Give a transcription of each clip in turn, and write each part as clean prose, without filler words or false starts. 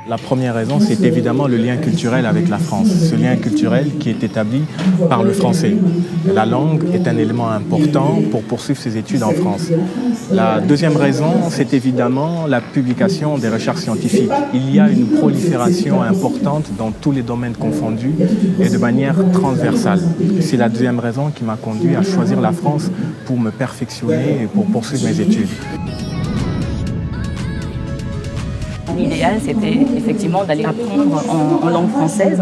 La première raison, c'est évidemment le lien culturel avec la France. Ce lien culturel qui est établi par le français. La langue est un élément important pour poursuivre ses études en France. La deuxième raison, c'est évidemment la publication des recherches scientifiques. Il y a une prolifération importante dans tous les domaines confondus et de manière transversale. C'est la deuxième raison qui m'a conduit à choisir la France pour me perfectionner et pour poursuivre mes études. L'idéal, c'était effectivement d'aller apprendre en langue française,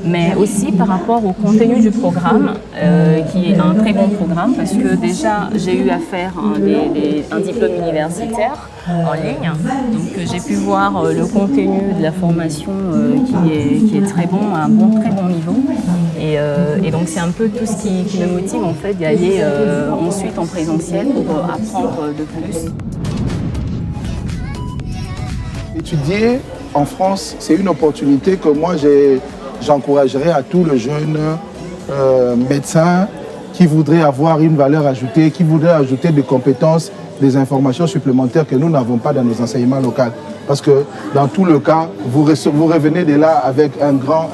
mais aussi par rapport au contenu du programme, qui est un très bon programme, parce que déjà, j'ai eu à faire un diplôme universitaire en ligne, donc j'ai pu voir le contenu de la formation qui est très bon, à un très bon niveau, et donc c'est un peu tout ce qui me motive en fait d'aller ensuite en présentiel pour apprendre de plus. Étudier en France, c'est une opportunité que moi j'encouragerais à tous les jeunes médecins qui voudraient avoir une valeur ajoutée, qui voudraient ajouter des compétences, des informations supplémentaires que nous n'avons pas dans nos enseignements locaux. Parce que dans tout le cas, vous revenez de là avec un grand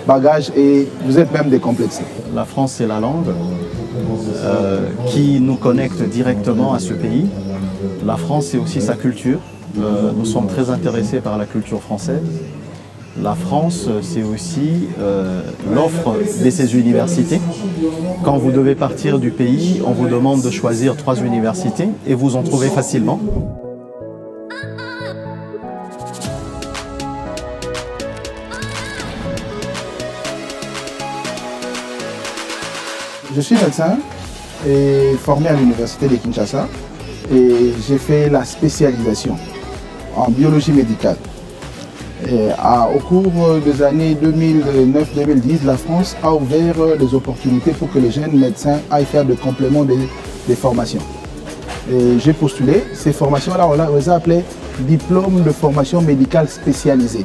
bagage et vous êtes même décomplexé. La France, c'est la langue qui nous connecte directement à ce pays. La France, c'est aussi sa culture. Nous sommes très intéressés par la culture française. La France, c'est aussi l'offre de ces universités. Quand vous devez partir du pays, on vous demande de choisir 3 universités et vous en trouvez facilement. Je suis médecin et formé à l'université de Kinshasa et j'ai fait la spécialisation en biologie médicale. Au cours des années 2009-2010, la France a ouvert des opportunités pour que les jeunes médecins aillent faire des compléments des formations. J'ai postulé, ces formations-là, on les a appelées diplômes de formation médicale spécialisée.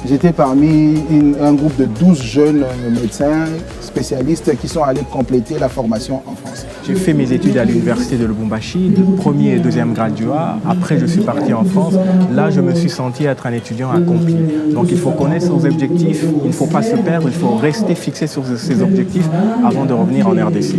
J'étais parmi un groupe de 12 jeunes médecins spécialistes qui sont allés compléter la formation en France. J'ai fait mes études à l'université de Lubumbashi, de premier et deuxième graduat. Après, je suis parti en France. Là, je me suis senti être un étudiant accompli. Donc, il faut connaître ses objectifs, il ne faut pas se perdre, il faut rester fixé sur ses objectifs avant de revenir en RDC.